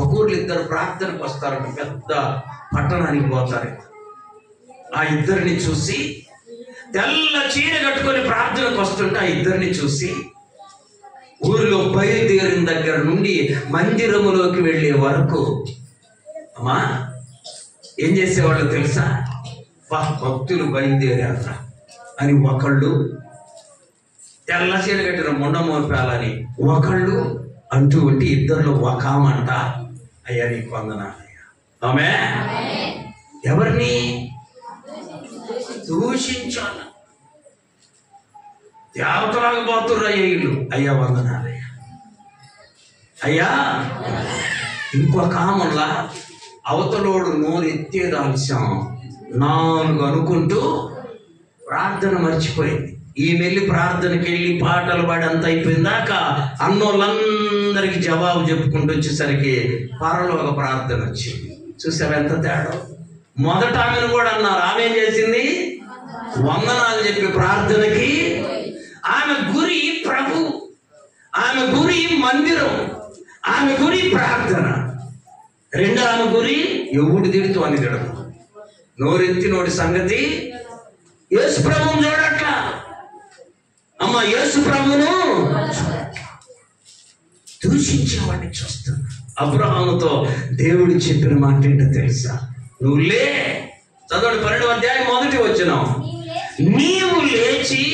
ఒక ఊర్లో 2 ప్రార్థనకు వస్తారు, పెద్ద పట్టణానికి పోతారు. ఆ ఇద్దరిని చూసి, తెల్ల చీర కట్టుకొని ప్రార్థనకు వస్తుంటే ఆ ఇద్దరిని చూసి ఊరిలో బయలుదేరిన దగ్గర నుండి మందిరములోకి వెళ్ళే వరకు అమ్మా ఏం చేసేవాళ్ళు తెలుసా? భక్తులు బయలుదేరారా అని ఒకళ్ళు, తెల్ల చీర కట్టిన మొండ మోపాలని ఒకళ్ళు అంటూ ఉంటే ఇద్దరిలో ఒకామంట, అయ్యా నీకు వందనాలయ్యా. ఆమె ఎవరిని దూషించాల, దేవతలాగా పోతుర్రయ్యా వీళ్ళు, అయ్యా వందనాలయ్యా. అయ్యా ఇంకొక ఆమెలా అవతలోడు నోరు ఎత్తేది ఆలస్యం 4 అనుకుంటూ ప్రార్థన మర్చిపోయింది. ఈ వెళ్ళి ప్రార్థనకి వెళ్ళి పాటలు పాడి అంత అయిపోయిందాక అన్నోళ్ళందరికీ జవాబు చెప్పుకుంటూ వచ్చేసరికి పరలోక ప్రార్థన వచ్చింది. చూసారు ఎంత తేడా? మొదట ఆమెను కూడా అన్నారు, ఆమె ఏం చేసింది? వందనాలు చెప్పి ప్రార్థనకి. ఆమె గురి ప్రభు, ఆమె గురి మందిరం, ఆమె గురి ప్రార్థన. రెండో ఆమె గురి ఎవడు తిడుతూ అని తిడదు. నోరెత్తి నోటి సంగతి యేసు ప్రభువును చూడట్లా. అమ్మ యేసు ప్రభువును దూషించేవాడిని చూస్తున్నా. అబ్రహాముతో దేవుడు చెప్పిన మాట ఏంటో తెలుసా? నువ్వు లే, చదవండి 12వ అధ్యాయం 1వ వచనం. నీవు లేచి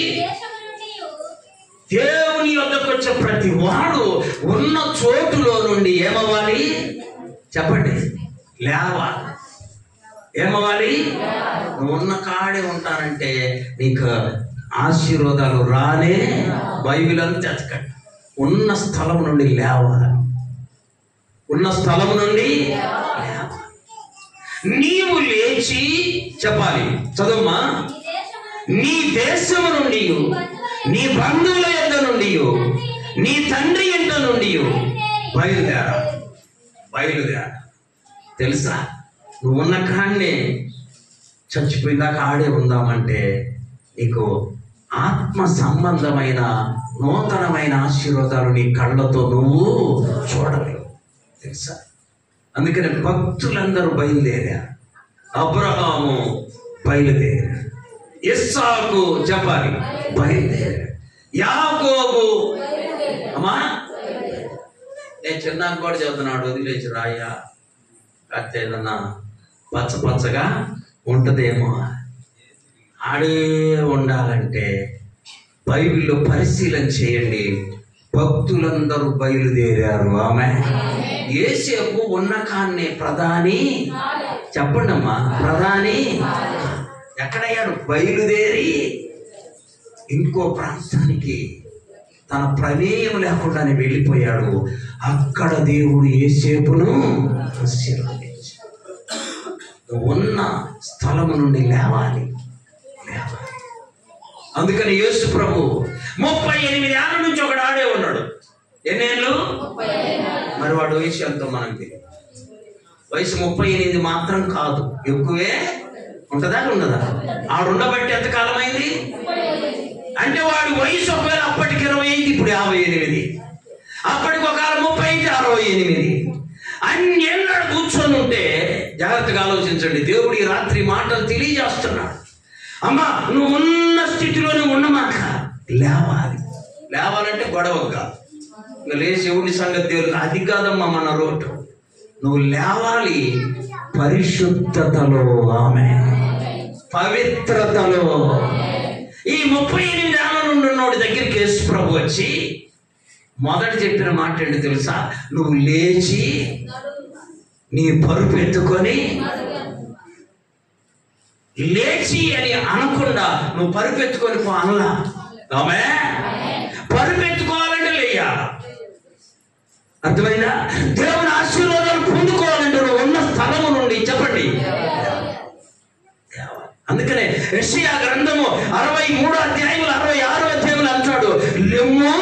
దేవుని యొద్దకు వచ్చే ప్రతి వాడు ఉన్న చోటులో నుండి ఏమవ్వాలి? చెప్పండి, లేవాలి. ఏమవ్వాలి? నువ్వు ఉన్న కాడే ఉంటానంటే నీకు ఆశీర్వాదాలు రానే. బైబిల్ అంతా ఎతకండి. ఉన్న స్థలం నుండి లేవాలి, ఉన్న స్థలం నుండి లేవాలి. నీవు లేచి చెప్పాలి, చదువుమా. నీ దేశము నుండి, నీ బంధువుల యొద్ద నుండి, నీ తండ్రి ఇంట నుండి బయలుదేరా. తెలుసా? నువ్వు ఉన్న కాన్నే చచ్చిపోయిందాక ఆడే ఉందామంటే నీకు ఆత్మ సంబంధమైన నూతనమైన ఆశీర్వాదాలు నీ కళ్ళతో నువ్వు చూడలేవు. తెలుసా? అందుకని భక్తులందరూ బయలుదేరారు. అబ్రహాము బయలుదేరారు, ఇస్సాకు చెప్పాలి బయలుదేరారు, యాకోబు. అమ్మా నేను చిన్నాకు కూడా చెబుతున్నాడు, వదిలేసి రాయ్యా, కాకపోతే ఏదన్నా పచ్చ పచ్చగా ఉంటుందేమో. ఆడే ఉండాలంటే బైబిల్లో పరిశీలన చేయండి. భక్తులందరూ బయలుదేరారు. ఆమె యేసేపు ఉన్న కాన్నే ప్రధాని. చెప్పండి అమ్మా, ప్రధాని ఎక్కడయ్యాడు? బయలుదేరి ఇంకో ప్రాంతానికి తన ప్రమేయం లేకుండానే వెళ్ళిపోయాడు. అక్కడ దేవుడు యేసేపును ఆశీర్వదించాడు. ఉన్న స్థలము నుండి లేవాలి. అందుకని యేసు ప్రభు 38 ఏళ్ళ నుంచి ఒకడు ఆడే ఉన్నాడు. ఎన్నేళ్ళు? మరి వాడు వయసు ఎంతో మనకు తెలియదు. వయసు 38 మాత్రం కాదు, ఎక్కువే ఉంటుందా ఉండదా? ఆడుండబట్టి ఎంతకాలం అయింది అంటే వాడి వయసు ఒకవేళ అప్పటికి 25, ఇప్పుడు 58, అప్పటికి ఒకవేళ 30, 68. అన్నేళ్ళాడు కూర్చొని ఉంటే జాగ్రత్తగా ఆలోచించండి. దేవుడు ఈ రాత్రి మాటలు తెలియజేస్తున్నాడు. అమ్మా నువ్వు ఉన్న స్థితిలోనే ఉండమాక, లేవాలి. లేవాలంటే గొడవగా ఇంకా లేచి ఎవరి సంగతి దేవుడు, అది కాదమ్మా మన రోడ్డు. నువ్వు లేవాలి పరిశుద్ధతలో, ఆమె పవిత్రతలో. ఈ 38 ఏళ్ళ నుండి ఉన్నోడి దగ్గరికి యేసు ప్రభు వచ్చి మొదట చెప్పిన మాట ఏంటి తెలుసా? నువ్వు లేచి నీ పరుపు ఎత్తుకొని, లేచి అని అనకుండా నువ్వు పరుపు ఎత్తుకొని పో అనలా. ఆమె పరుపు ఎత్తుకోవాలంటే లేయా. అర్థమైందా? దేవుని ఆశీర్వాదాలు పొందుకోవాలంటే నువ్వు ఉన్న స్థలము నుండి చెప్పండి. అందుకనే యెషయా గ్రంథము 63వ అధ్యాయములు 66వ అధ్యాయములు అంటాడు, లెమ్ము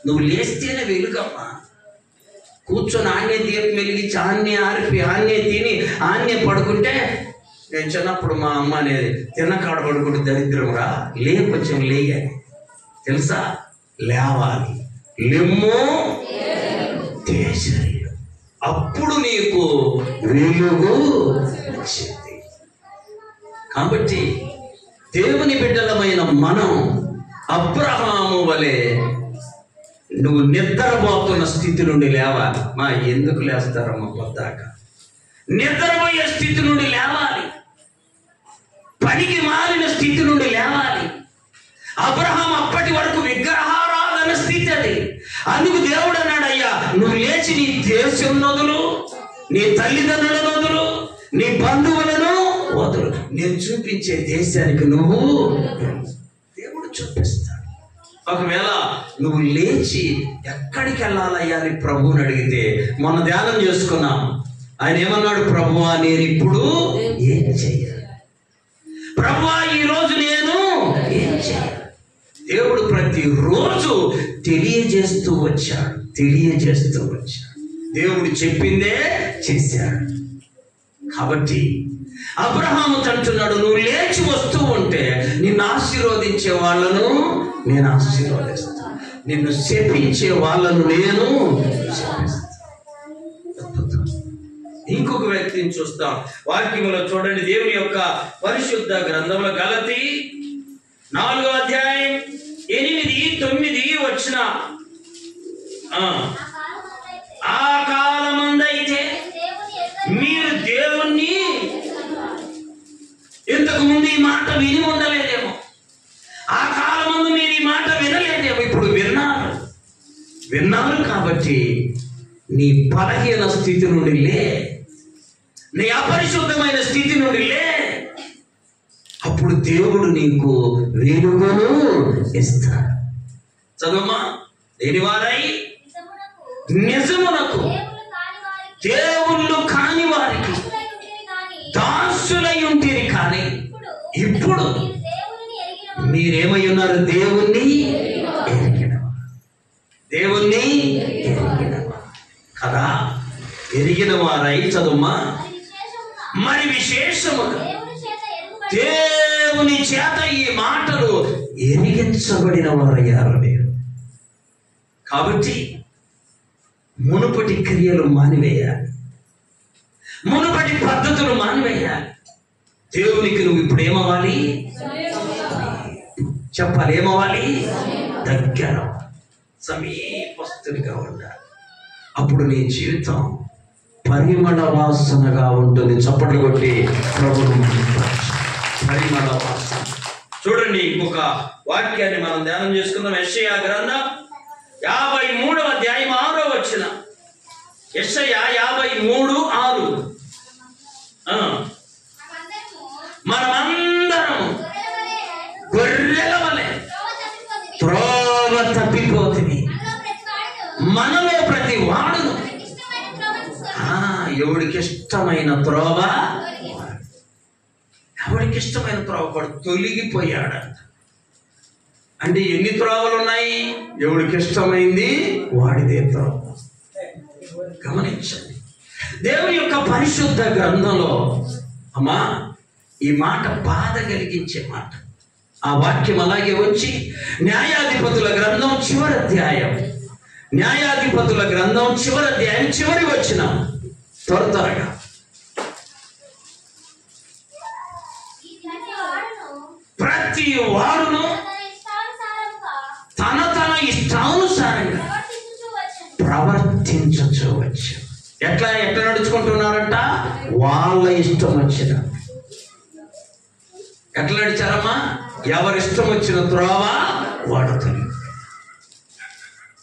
నువ్వు లేస్తేనే వెలుగమ్మా. కూర్చొని ఆన్నే దీపం వెలిగించి ఆన్నే ఆరిపి ఆన్నే తిని ఆన్నే పడుకుంటే, నేను చిన్నప్పుడు మా అమ్మ అనేది తిన్నకాడ పడుకుంటే దరిద్రమురా, కొంచెం లేయాలి. తెలుసా? లేవాలి, లెమ్ము తేజరి, అప్పుడు నీకు వెలుగు వచ్చింది. కాబట్టి దేవుని బిడ్డలమైన మనం అబ్రహాము వలె నువ్వు నిద్రపోతున్న స్థితి నుండి లేవాలి. మా ఎందుకు లేస్తారమ్మా పొద్దాక? నిద్రపోయే స్థితి నుండి లేవాలి, పనికి మారిన స్థితి నుండి లేవాలి. అబ్రహాం అప్పటి వరకు విగ్రహారాధన స్థితి అది. అందుకు దేవుడు అన్నాడు, అయ్యా నువ్వు లేచి నీ దేశం వదులు, నీ తల్లిదండ్రులను వదులు, నీ బంధువులను వదులు, నేను చూపించే దేశానికి నువ్వు. దేవుడు చూపిస్తాడు. ఒకవేళ నువ్వు లేచి ఎక్కడికి వెళ్ళాలయ్యా అని ప్రభువుని అడిగితే, మొన్న ధ్యానం చేసుకున్నాం, ఆయన ఏమన్నాడు, ప్రభువా నేను ఇప్పుడు ఏం చెయ్యాలి, ప్రభువా ఈరోజు నేను ఏం చేయాలి. దేవుడు ప్రతిరోజు తెలియజేస్తూ వచ్చాడు. దేవుడు చెప్పిందే చేశాడు. కాబట్టి అబ్రహాము అంటున్నాడు, నువ్వు లేచి వస్తూ ఉంటే నిన్ను ఆశీర్వదించే వాళ్ళను నేను ఆశీర్వదిస్తాను, నిన్ను శపించే వాళ్ళను నేను శపిస్తాను. ఇంకొక వ్యక్తిని చూస్తాం వాక్యంలో. చూడండి, దేవుని యొక్క పరిశుద్ధ గ్రంథంలో గలతీ 4వ అధ్యాయం 8-9 వచ్చిన, ఆ కాలమందైతే మీరు దేవుణ్ణి ఇంతకు ముందు ఈ మాట విని ఉండలేదేమో, ఆ కాలమందు మీరు ఈ మాట వినలేదేమో, ఇప్పుడు విన్నారు కాబట్టి నీ బలహీన స్థితి నుండి లే, నీ అపరిశుద్ధమైన స్థితి నుండి లే, అప్పుడు దేవుడు నీకు వెలుగును ఇస్తాడు. చదువమ్మా. దేనివారై నిజమునకు దేవుళ్ళు కాని వారికి దాసులై ఉంటిరి, కానీ ఇప్పుడు మీరేమై ఉన్నారు, దేవుణ్ణి ఎరిగిన కదా, ఎరిగిన వారై. చదువమ్మా. మరి విశేషముగా దేవుని చేత ఈ మాటలు ఎరిగించబడిన వారయ్యారు మీరు. కాబట్టి మునుపటి క్రియలు మానివేయాలి, మునుపటి పద్ధతులు మానివేయాలి. దేవునికి నువ్వు ఇప్పుడు ఏమవ్వాలి చెప్పాలి, ఏమవ్వాలి, దగ్గర సమీపస్తుడిగా ఉండాలి. అప్పుడు నీ జీవితం పరిమళ వాసనగా ఉంటుంది. చప్పట్లు కొట్టి ప్రభువుని పరిమళ వాసన. చూడండి, ఇంకొక వాక్యాన్ని మనం ధ్యానం చేసుకుందాం. యెషయా గ్రంథం 53వ అధ్యాయం 6వ వచనం. యెషయా 53:6. మనమందరం గొర్రెల వలె త్రోవ తప్పిపోతుంది, మనలో ప్రతి వాడును ఎవడికి ఇష్టమైన త్రోవ, ఎవడికి ఇష్టమైన త్రోవ కూడా తొలగిపోయాడంట. అంటే ఎన్ని త్రోవలు ఉన్నాయి? ఎవడికి ఇష్టమైంది వాడిదే త్రోవ. గమనించండి, దేవుని యొక్క పరిశుద్ధ గ్రంథంలో అమ్మా ఈ మాట బాధ కలిగించే మాట. ఆ వాక్యం అలాగే వచ్చి న్యాయాధిపతుల గ్రంథం చివరి అధ్యాయం, న్యాయాధిపతుల గ్రంథం చివరి అధ్యాయం చివరి వచ్చిన త్వరగా ప్రతి వాడును తన ఇష్టానుసారంగా ప్రవర్తించవచ్చు. ఎట్లా నడుచుకుంటున్నారంట? వాళ్ళ ఇష్టం వచ్చిన. ఎట్లా నడిచారమ్మా? ఎవరిష్టం వచ్చిన త్రోవ వాడుతుంది.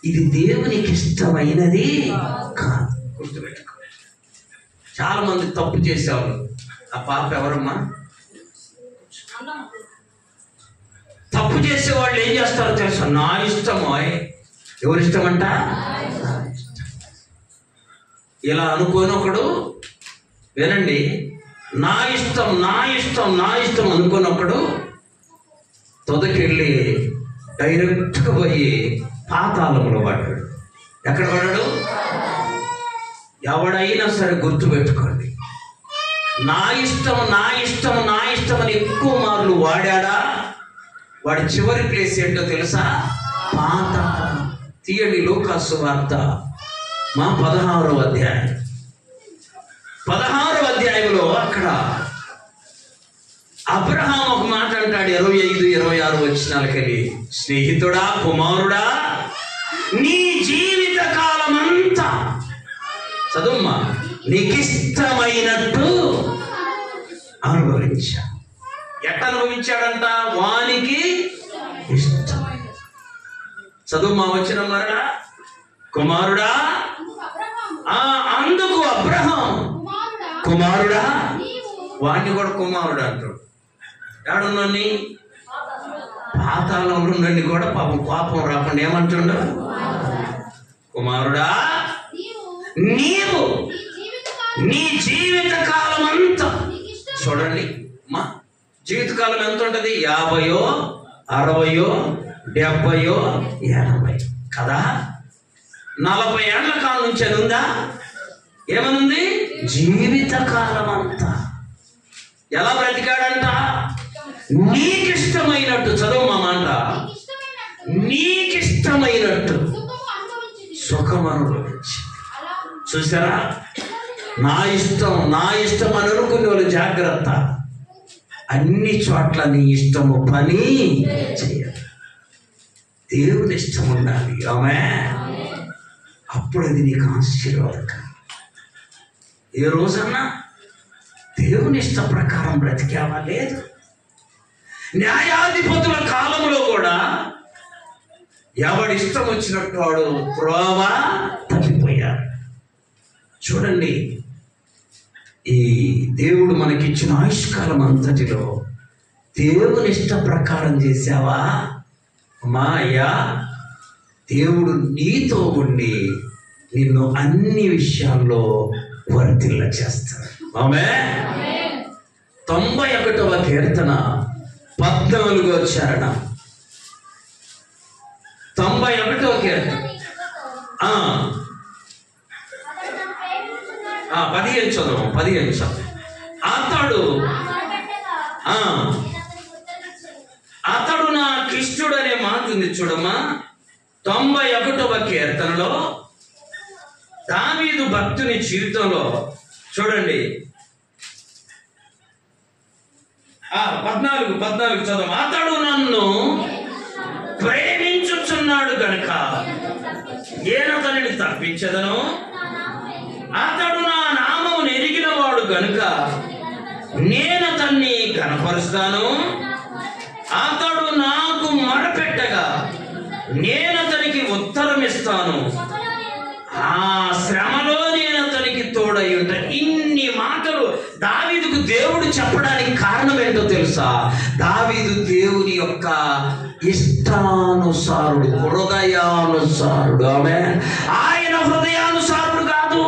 ఇది దేవునికి ఇష్టమైనది కాదు. గుర్తుపెట్టుకో. చాలా మంది తప్పు చేసేవాళ్ళు. ఆ పాప ఎవరమ్మా? తప్పు చేసేవాళ్ళు ఏం చేస్తారో తెలుసా? నా ఇష్టమో. ఎవరిష్టం అంట? ఇలా అనుకోని ఒకడు, వినండి, నా ఇష్టం అనుకున్నప్పుడు తొదకెళ్ళి డైరెక్ట్గా పోయి పాతాళంలో పడ్డాడు. ఎక్కడ పడ్డాడు? ఎవడైనా సరే గుర్తుపెట్టుకోండి, నా ఇష్టం అని ఎక్కువ మార్లు వాడా, వాడి చివరి ప్లేస్ ఏంటో తెలుసా? పాతాళం. తీయండి లూకాసు వార్త 16వ అధ్యాయం. 16వ అధ్యాయంలో అక్కడ అబ్రహాం ఒక మాట అంటాడు. 25-26 వచనాలకెళ్ళి, స్నేహితుడా, కుమారుడా, నీ జీవిత కాలమంతా చదువుమ్మా. నీకిష్టమైనట్టు అనుభవించా. ఎట్ట అనుభవించాడంట? వానికి ఇష్టం. చదువుమా వచ్చిన మరలా. కుమారుడా, అందుకు అబ్రహాం కుమారుడా, వాడిని కూడా కుమారుడు అంటాడు. ఏడున్నాన్ని పాతాళంలో ఉండండి కూడా పాపం రాకుండా ఏమంటుండ? కుమారుడా, నీవు నీ జీవిత కాలం అంతా, చూడండి మా జీవితకాలం ఎంత ఉంటుంది? 50, 60, 70, 80 కదా. 40 ఏళ్ల కాలం నుంచి అని ఉందా? ఏమనుంది? జీవితకాలం అంతా ఎలా బ్రతికాడంట? నీకిష్టమైనట్టు. చదువు మా మాట. నీకిష్టమైనట్టు సుఖం అనుభవించి. చూసారా? నా ఇష్టం అని అనుకునే వాళ్ళు జాగ్రత్త. అన్ని చోట్ల నీ ఇష్టము పని చేయాలి. దేవుని ఇష్టం ఉండాలి. ఆమేన్. అప్పుడు అది నీకు ఆశీర్వాదకరం. ఏ రోజన్నా దేవుని ఇష్ట ప్రకారం బ్రతికావా? లేదు. న్యాయాధిపతుల కాలంలో కూడా ఎవడి ఇష్టం వచ్చినట్టు వాడు త్రోవ తప్పిపోయారు. చూడండి, ఈ దేవుడు మనకిచ్చిన ఆయుష్కాలం అంతటిలో దేవుని ఇష్ట ప్రకారం చేశావా? మా అయ్యా, దేవుడు నీతో ఉండి నిన్ను అన్ని విషయాల్లో వర్ధిల్ల చేస్తాడు. ఆమేన్. 91వ కీర్తన 14వ చరణం. 91వ కీర్తన 15 చదువు. 15 చదువు. అతడు నాకు ఇష్టుడు అనే మాట ఉంది చూడమ్మా. 91వ కీర్తనలో దావీదు భక్తుని జీవితంలో చూడండి. 14 చదువు. అతడు నన్ను ప్రేమించుచున్నాడు గనుక నేను అతనిని తప్పించదను. అతడు నా నామమును ఎరిగిన వాడు గనుక నేను అతన్ని ఘనపరుస్తాను. అతడు నాకు మొరపెట్టగా నేను అతనికి ఉత్తరం ఇస్తాను. ఆ శ్రమలో నేను అతనికి తోడై ఉంటాను. ఇన్ని మాటలు దావీదుకు దేవుడు చెప్పడానికి కారణం ఏంటో తెలుసా? దావీదు దేవుని యొక్క ఇష్టానుసారుడు, హృదయానుసారుడు. ఆమేన్. ఆయన హృదయానుసారుడు కాదు.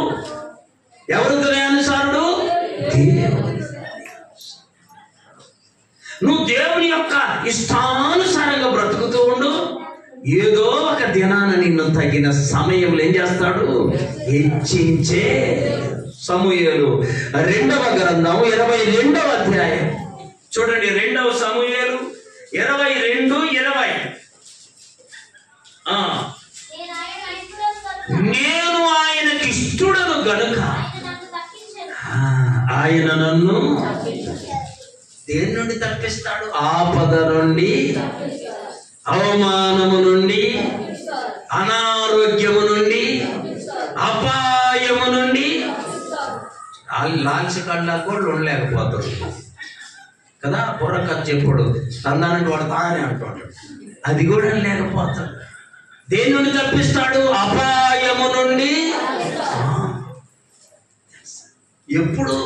ఎవరు హృదయానుసారుడు? దేవుని. నువ్వు దేవుని యొక్క ఇష్టానుసారంగా బ్రతుకుతూ ఉండు. ఏదో ఒక దినాన నిన్ను తగిన సమయంలో ఏం చేస్తాడు? హెచ్చించే. సమూయేలు 2వ గ్రంథం 22వ అధ్యాయం చూడండి. 2వ సమూయేలు 22:20. నేను ఆయనకి ఇష్టుడను గనుక ఆయన నన్ను దేని నుండి తప్పిస్తాడు? ఆపద నుండి, అవమానము నుండి, అనారోగ్యము నుండి, అపాయము నుండి. లాల్చి కళ్ళ కూడా ఉండలేకపోతాడు కదా. బుర్రకథ చెప్పుడు తందానంటే వాడు తానే అంటాడు. అది కూడా లేకపోతాడు. దేని నుండి తప్పిస్తాడు? అపాయము నుండి. ఎప్పుడు?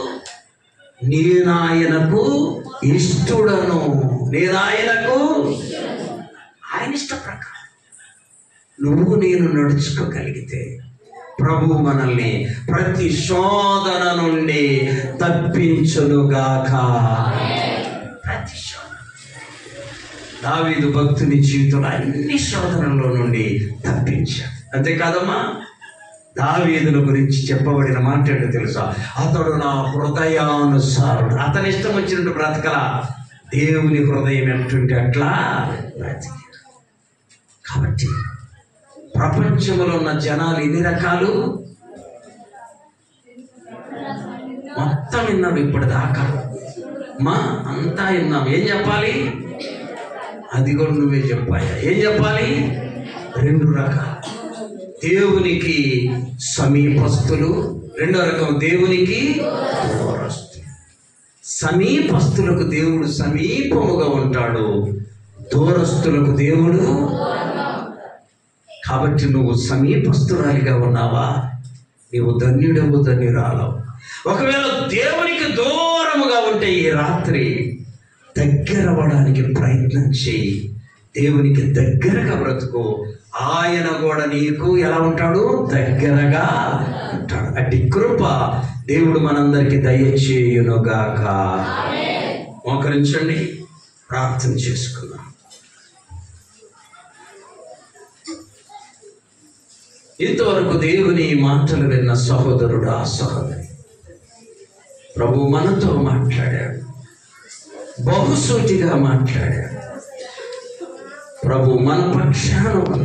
నేను ఆయనకు ఇష్టుడను. నేను ఆయనకు, ఆయన ఇష్ట ప్రకారం నువ్వు నేను నడుచుకోగలిగితే ప్రభు మనల్ని ప్రతి శోధన నుండి తప్పించునుగాక. ప్రతి శోధన. దావీదు భక్తుని జీవితంలో అన్ని శోధనల్లో నుండి తప్పించాడు. అంతేకాదమ్మా, దావీదుల గురించి చెప్పబడిన మాట ఏంటో తెలుసా? అతడు నా హృదయానుసారుడు. అతని ఇష్టం వచ్చినట్టు బ్రతకలా. దేవుని హృదయం ఎట్టుంటే అట్లా బ్రతికి. కాబట్టి ప్రపంచంలో ఉన్న జనాలు ఎన్ని రకాలు? మొత్తం విన్నాం ఇప్పటిదాకా. అంతా విన్నాం. ఏం చెప్పాలి? అది కూడా నువ్వే చెప్పాలి. ఏం చెప్పాలి? 2 రకాలు. దేవునికి సమీపస్తులు, రెండో రకం దేవునికి దూరస్తులు. సమీపస్తులకు దేవుడు సమీపముగా ఉంటాడు, దూరస్తులకు దేవుడు. కాబట్టి నువ్వు సమీపస్తురాలిగా ఉన్నావా? నీవు ధన్యుడవు, ధన్యురాలవు. ఒకవేళ దేవునికి దూరముగా ఉంటే ఈ రాత్రి దగ్గర అవ్వడానికి ప్రయత్నం చేయి. దేవునికి దగ్గరగా బ్రతుకు. ఆయన కూడా నీకు ఎలా ఉంటాడు? దగ్గరగా ఉంటాడు. అట్టి కృప దేవుడు మనందరికీ దయచేయునుగాక. మోకరించండి, ప్రార్థన చేసుకుందాం. ఇంతవరకు దేవుని మాటలు విన్న సహోదరుడా, సహోదరి, ప్రభు మనతో మాట్లాడాడు, బహుసూటిగా మాట్లాడాడు. ప్రభు మన పక్షాన